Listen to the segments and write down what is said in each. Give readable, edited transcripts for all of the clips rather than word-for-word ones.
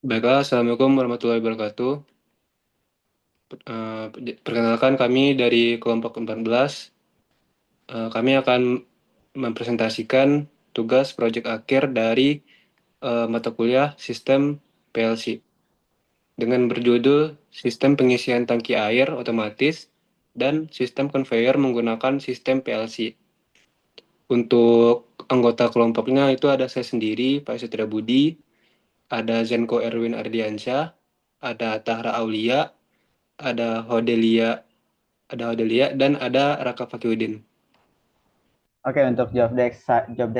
Baiklah, Assalamualaikum warahmatullahi wabarakatuh. Perkenalkan kami dari kelompok 14. Kami akan mempresentasikan tugas proyek akhir dari mata kuliah Sistem PLC dengan berjudul Sistem Pengisian Tangki Air Otomatis dan Sistem Conveyor menggunakan Sistem PLC. Untuk anggota kelompoknya itu ada saya sendiri, Pak Setria Budi, ada Zenko Erwin Ardiansyah, ada Tahra Aulia, ada Hodelia dan ada Raka Fakiuddin. Oke, untuk job desk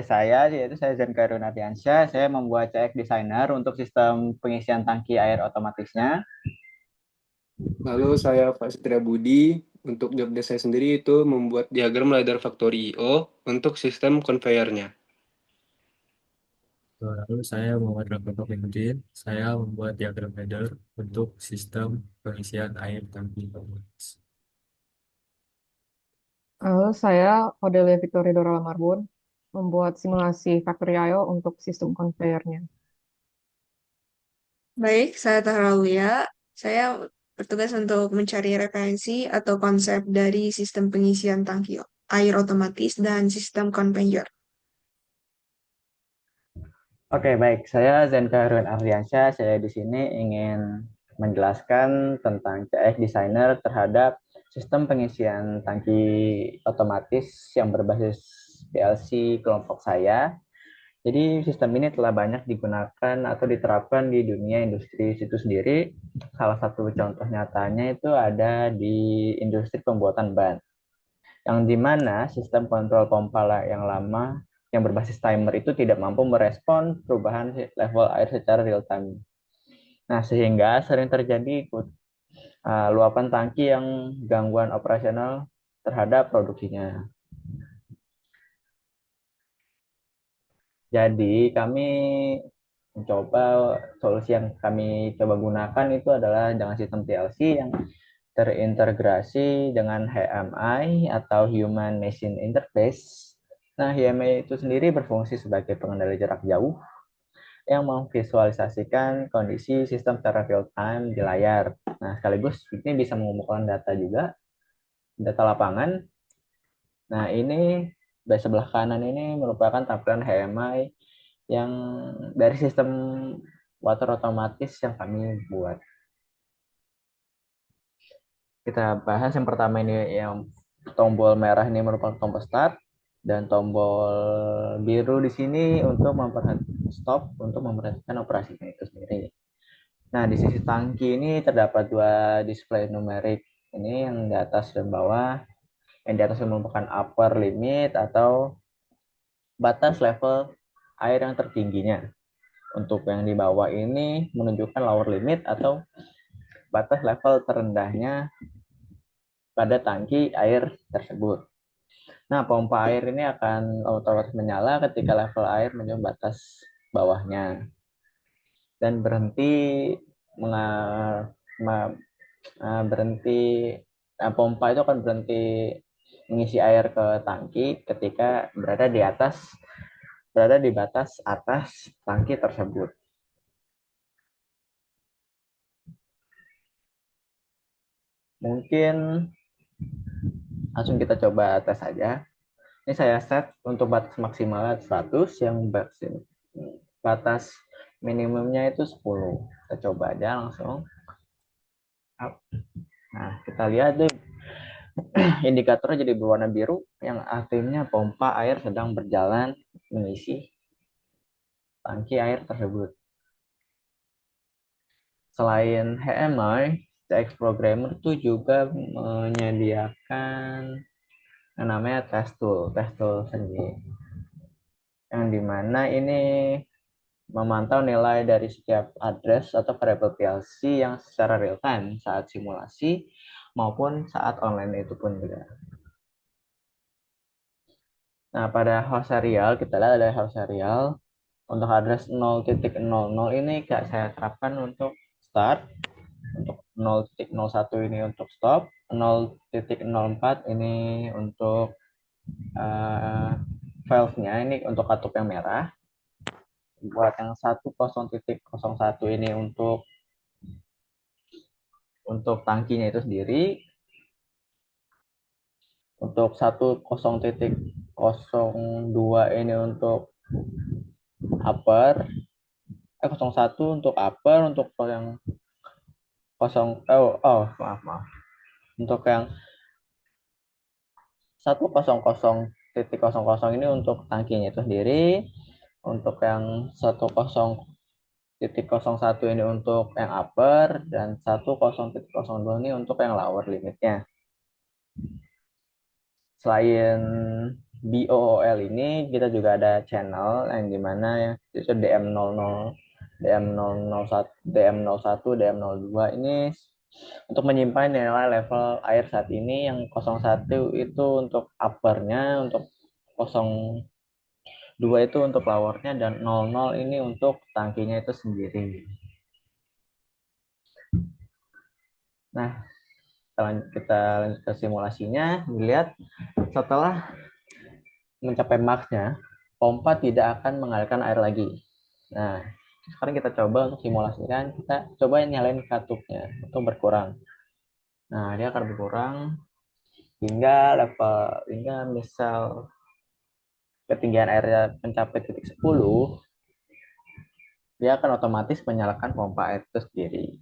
saya yaitu saya Zen Kairun Ardiansyah. Saya membuat CX Designer untuk sistem pengisian tangki air otomatisnya. Lalu saya Pak Setria Budi, untuk job desk saya sendiri itu membuat diagram ladder factory IO untuk sistem conveyornya. Lalu saya Muhammad Raffi Pemimpin, saya membuat diagram header untuk sistem pengisian air tangki otomatis. Halo, saya Odelia Victoria Dorala Marbun, membuat simulasi Factory IO untuk sistem conveyor-nya. Baik, saya Tahrawiyah. Saya bertugas untuk mencari referensi atau konsep dari sistem pengisian tangki air otomatis dan sistem conveyor. Oke, baik. Saya Zen Kairun Ardiansyah. Saya di sini ingin menjelaskan tentang CX Designer terhadap sistem pengisian tangki otomatis yang berbasis PLC kelompok saya. Jadi sistem ini telah banyak digunakan atau diterapkan di dunia industri itu sendiri. Salah satu contoh nyatanya itu ada di industri pembuatan ban, yang dimana sistem kontrol pompa yang lama yang berbasis timer itu tidak mampu merespon perubahan level air secara real time. Nah, sehingga sering terjadi luapan tangki yang gangguan operasional terhadap produksinya. Jadi kami mencoba solusi yang kami coba gunakan itu adalah dengan sistem PLC yang terintegrasi dengan HMI atau Human Machine Interface. Nah, HMI itu sendiri berfungsi sebagai pengendali jarak jauh yang memvisualisasikan kondisi sistem secara real time di layar. Nah, sekaligus ini bisa mengumpulkan data juga, data lapangan. Nah, ini di sebelah kanan ini merupakan tampilan HMI yang dari sistem water otomatis yang kami buat. Kita bahas yang pertama ini, yang tombol merah ini merupakan tombol start dan tombol biru di sini untuk memperhatikan stop untuk memperhatikan operasinya itu sendiri. Nah, di sisi tangki ini terdapat dua display numerik ini, yang di atas dan bawah. Yang di atas merupakan upper limit atau batas level air yang tertingginya. Untuk yang di bawah ini menunjukkan lower limit atau batas level terendahnya pada tangki air tersebut. Nah, pompa air ini akan otomatis menyala ketika level air mencapai batas bawahnya dan berhenti pompa itu akan berhenti mengisi air ke tangki ketika berada di batas atas tangki tersebut. Mungkin langsung kita coba tes saja. Ini saya set untuk batas maksimalnya 100, yang batas minimumnya itu 10. Kita coba aja langsung. Nah, kita lihat deh, indikatornya jadi berwarna biru, yang artinya pompa air sedang berjalan mengisi tangki air tersebut. Selain HMI, CX Programmer itu juga menyediakan yang namanya test tool sendiri, yang dimana ini memantau nilai dari setiap address atau variable PLC yang secara real time saat simulasi maupun saat online itu pun juga. Nah, pada host serial, kita lihat ada host serial. Untuk address 0.00 ini saya terapkan untuk start, untuk 0.01 ini untuk stop, 0.04 ini untuk valve-nya, ini untuk katup yang merah. buat yang 10.01 ini untuk tangkinya itu sendiri, untuk 10.02 ini untuk upper, 01 untuk upper, untuk yang maaf, untuk yang 100.00 ini untuk tangkinya itu sendiri, untuk yang 10.01 ini untuk yang upper, dan 10.02 ini untuk yang lower limitnya. Selain BOOL ini, kita juga ada channel yang dimana ya itu DM00, DM001, DM01, DM02 ini untuk menyimpan nilai level air saat ini. Yang 01 itu untuk uppernya, untuk 02 itu untuk lowernya, dan 00 ini untuk tangkinya itu sendiri. Nah, kita lanjut ke simulasinya. Dilihat setelah mencapai max-nya, pompa tidak akan mengalirkan air lagi. Nah, sekarang kita coba untuk simulasikan, kita coba nyalain katupnya untuk berkurang. Nah, dia akan berkurang hingga misal ketinggian airnya mencapai titik 10, dia akan otomatis menyalakan pompa air itu sendiri.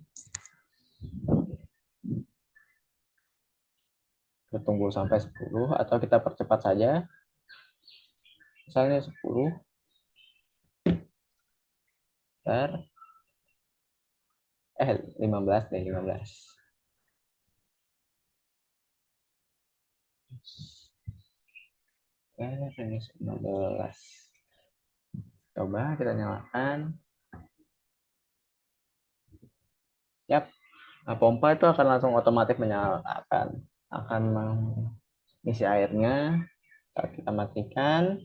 Kita tunggu sampai 10 atau kita percepat saja. Misalnya 10. 15 deh, 15. Finish 15. Coba kita nyalakan. Yap, nah, pompa itu akan langsung otomatis menyalakan, akan mengisi airnya. Kita matikan,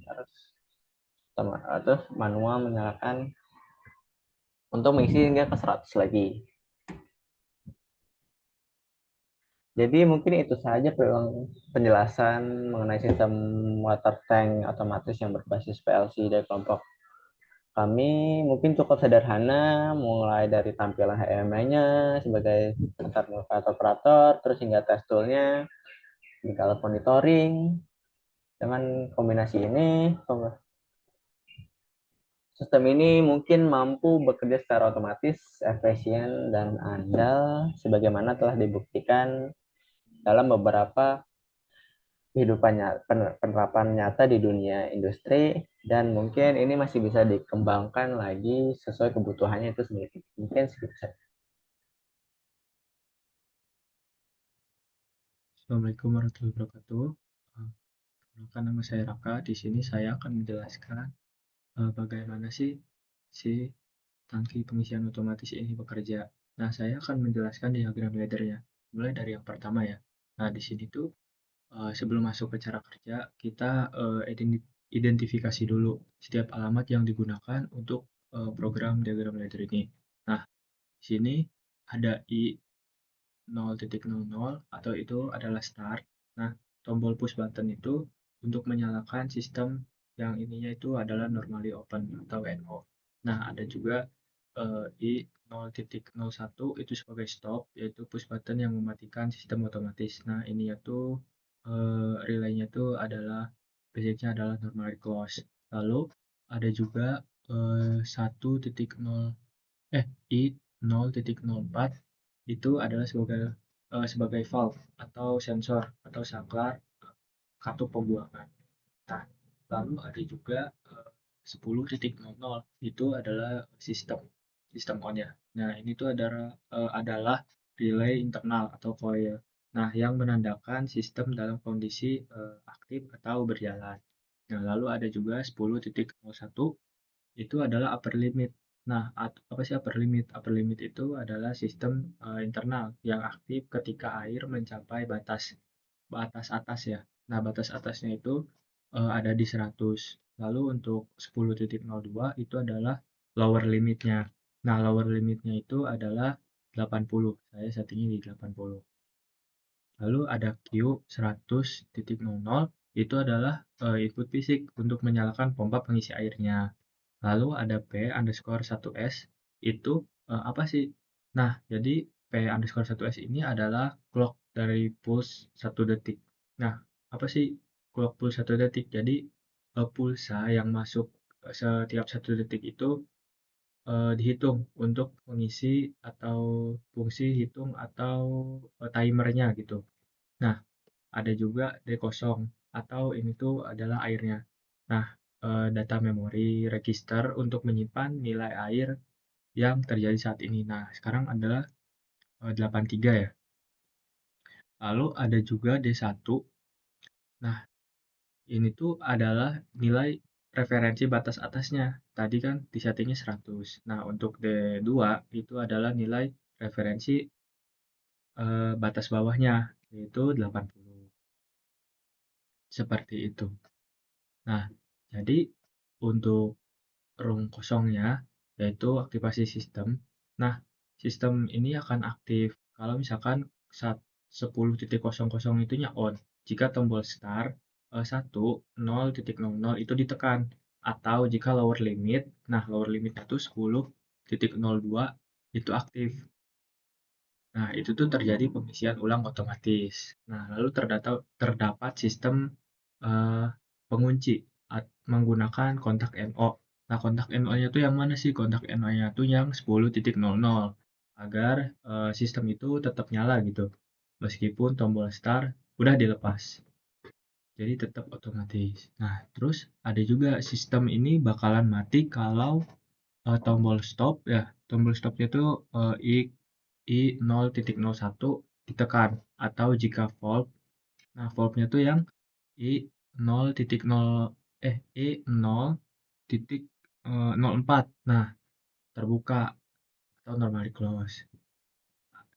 terus manual menyalakan untuk mengisi hingga ke 100 lagi. Jadi mungkin itu saja penjelasan mengenai sistem water tank otomatis yang berbasis PLC dari kelompok kami. Mungkin cukup sederhana, mulai dari tampilan HMI-nya sebagai operator, terus hingga test tool-nya, hingga alat monitoring. Dengan kombinasi ini, sistem ini mungkin mampu bekerja secara otomatis, efisien, dan andal, sebagaimana telah dibuktikan dalam beberapa penerapan nyata di dunia industri, dan mungkin ini masih bisa dikembangkan lagi sesuai kebutuhannya itu sendiri. Mungkin segitu saja. Assalamualaikum warahmatullahi wabarakatuh. Perkenalkan, nama saya Raka. Di sini saya akan menjelaskan bagaimana sih si tangki pengisian otomatis ini bekerja. Nah, saya akan menjelaskan diagram laddernya. Mulai dari yang pertama ya. Nah, di sini tuh sebelum masuk ke cara kerja, kita identifikasi dulu setiap alamat yang digunakan untuk program diagram ladder ini. Nah, di sini ada I0.00 atau itu adalah start. Nah, tombol push button itu untuk menyalakan sistem yang ininya itu adalah normally open atau NO. Nah, ada juga I0.01 itu sebagai stop, yaitu push button yang mematikan sistem otomatis. Nah, ini yaitu relaynya itu adalah basicnya adalah normally close. Lalu ada juga 0.04 itu adalah sebagai valve atau sensor atau saklar katup pembuangan. Nah, lalu ada juga 10.00 itu adalah sistem on-nya. Nah, ini tuh adalah relay internal atau coil. Nah, yang menandakan sistem dalam kondisi aktif atau berjalan. Nah, lalu ada juga 10.01 itu adalah upper limit. Nah, apa sih upper limit? Upper limit itu adalah sistem internal yang aktif ketika air mencapai batas atas ya. Nah, batas atasnya itu ada di 100. Lalu untuk 10.02 itu adalah lower limitnya. Nah, lower limitnya itu adalah 80. Saya settingnya di 80. Lalu ada Q100.00 itu adalah input fisik untuk menyalakan pompa pengisi airnya. Lalu ada P_1S itu apa sih? Nah, jadi P_1S ini adalah clock dari pulse 1 detik. Nah, apa sih clock pulse 1 detik? Jadi pulsa yang masuk setiap 1 detik itu dihitung untuk mengisi atau fungsi hitung atau timernya gitu. Nah, ada juga D0 atau ini tuh adalah airnya. Nah, data memori register untuk menyimpan nilai air yang terjadi saat ini. Nah, sekarang adalah 83 ya. Lalu ada juga D1. Nah, ini tuh adalah nilai referensi batas atasnya. Tadi kan disettingnya 100. Nah, untuk D2 itu adalah nilai referensi batas bawahnya, yaitu 80. Seperti itu. Nah, jadi untuk room kosongnya, yaitu aktivasi sistem. Nah, sistem ini akan aktif kalau misalkan saat 10.00 itunya on. Jika tombol start 1.0.00 itu ditekan. Atau jika lower limit, nah lower limit itu 10.02 itu aktif. Nah, itu tuh terjadi pengisian ulang otomatis. Nah, lalu terdapat sistem eh, pengunci menggunakan kontak NO. Nah, kontak NO-nya tuh yang mana sih? Kontak NO-nya tuh yang 10.00 agar sistem itu tetap nyala gitu. Meskipun tombol start udah dilepas. Jadi tetap otomatis. Nah, terus ada juga sistem ini bakalan mati kalau tombol stop ya. Tombol stopnya tuh I 0.01 ditekan atau jika valve. Nah, valve-nya tuh yang I 0.0 I 0.04. Nah, terbuka atau normally close.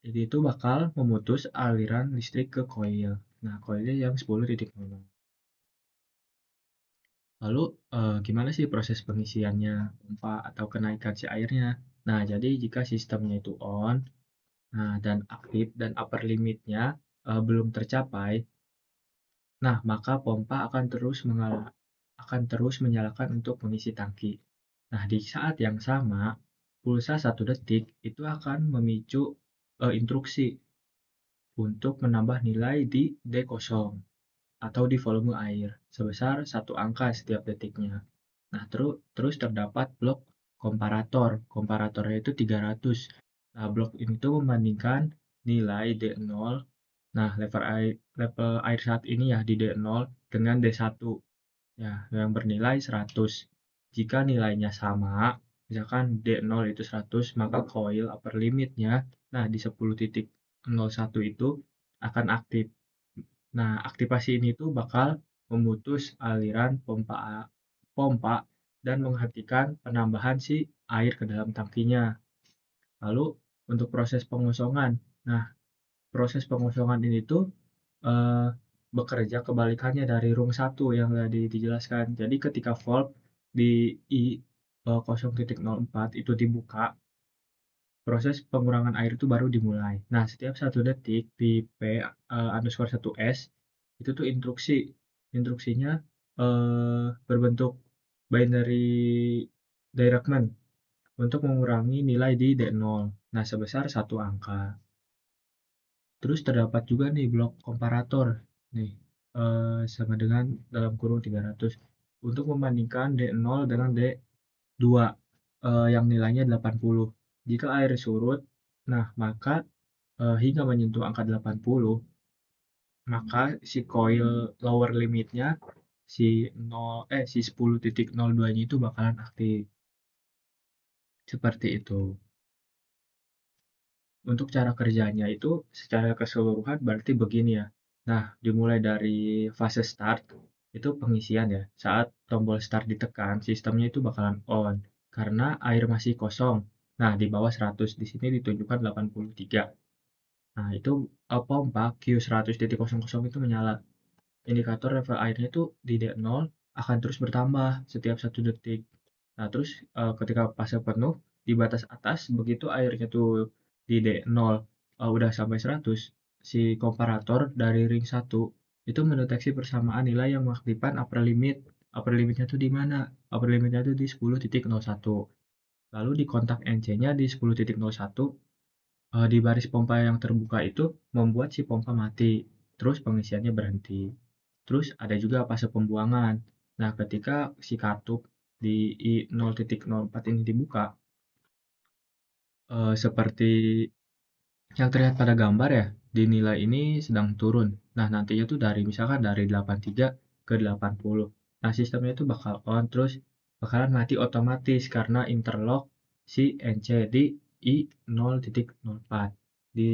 Jadi itu bakal memutus aliran listrik ke koil. Nah, koilnya yang 10.0. Lalu gimana sih proses pengisiannya pompa atau kenaikan si airnya? Nah, jadi jika sistemnya itu on, nah dan aktif dan upper limitnya belum tercapai, nah maka pompa akan terus menyalakan untuk mengisi tangki. Nah, di saat yang sama, pulsa 1 detik itu akan memicu instruksi untuk menambah nilai di D0 atau di volume air sebesar 1 angka setiap detiknya. Nah, terus terdapat blok komparator. Komparatornya itu 300. Nah, blok ini tuh membandingkan nilai D0. Nah, level air saat ini ya di D0 dengan D1 ya yang bernilai 100. Jika nilainya sama, misalkan D0 itu 100, maka coil upper limitnya nah di 10.01 itu akan aktif. Nah, aktivasi ini tuh bakal memutus aliran pompa dan menghentikan penambahan si air ke dalam tangkinya. Lalu untuk proses pengosongan. Nah, proses pengosongan ini tuh eh, bekerja kebalikannya dari room 1 yang tadi dijelaskan. Jadi ketika valve di I 0.04 itu dibuka, proses pengurangan air itu baru dimulai. Nah, setiap 1 detik di P_1S itu tuh instruksinya berbentuk binary directment untuk mengurangi nilai di D0. Nah, sebesar 1 angka. Terus terdapat juga nih blok komparator nih sama dengan dalam kurung 300 untuk membandingkan D0 dengan D2 yang nilainya 80. Jika air surut, nah maka hingga menyentuh angka 80, maka si coil lower limitnya si 10.02-nya itu bakalan aktif. Seperti itu. Untuk cara kerjanya itu secara keseluruhan berarti begini ya. Nah, dimulai dari fase start, itu pengisian ya. Saat tombol start ditekan, sistemnya itu bakalan on. Karena air masih kosong. Nah, di bawah 100, di sini ditunjukkan 83. Nah, itu pompa Q100.00 itu menyala. Indikator level airnya itu di D0 akan terus bertambah setiap 1 detik. Nah, terus ketika fase penuh, di batas atas, begitu airnya tuh di D0 udah sampai 100, si komparator dari ring 1 itu mendeteksi persamaan nilai yang mengaktifkan upper limit upper limitnya tuh di mana? Upper limitnya tuh di 10.01. Lalu di kontak NC-nya di 10.01, di baris pompa yang terbuka itu membuat si pompa mati, terus pengisiannya berhenti. Terus ada juga fase pembuangan. Nah, ketika si katup di I0.04 ini dibuka, seperti yang terlihat pada gambar ya, di nilai ini sedang turun. Nah, nantinya tuh misalkan dari 83 ke 80. Nah, sistemnya itu bakal on, terus bakalan mati otomatis karena interlock si NC di I0.04. Di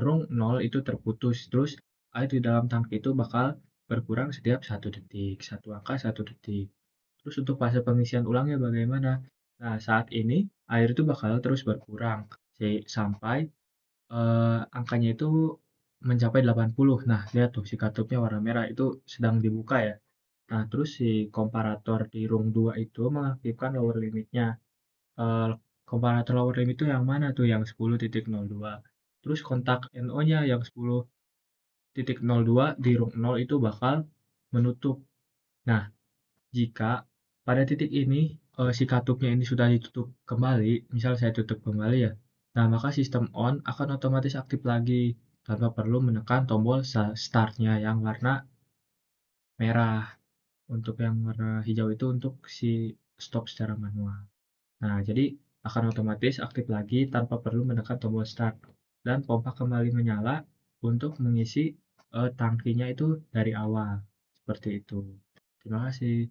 rung 0 itu terputus, terus air di dalam tangki itu bakal berkurang setiap 1 detik, satu angka 1 detik. Terus untuk fase pengisian ulangnya bagaimana? Nah, saat ini air itu bakal terus berkurang sampai angkanya itu mencapai 80. Nah, lihat tuh si katupnya warna merah itu sedang dibuka ya. Nah, terus si komparator di rung 2 itu mengaktifkan lower limitnya. Eh, Komparator lower limit itu yang mana tuh? Yang 10.02. Terus kontak NO-nya yang 10.02 di rung 0 itu bakal menutup. Nah, jika pada titik ini si katupnya ini sudah ditutup kembali, misal saya tutup kembali ya, nah maka sistem on akan otomatis aktif lagi tanpa perlu menekan tombol startnya yang warna merah. Untuk yang warna hijau itu untuk si stop secara manual. Nah, jadi akan otomatis aktif lagi tanpa perlu menekan tombol start dan pompa kembali menyala untuk mengisi tangkinya itu dari awal. Seperti itu. Terima kasih.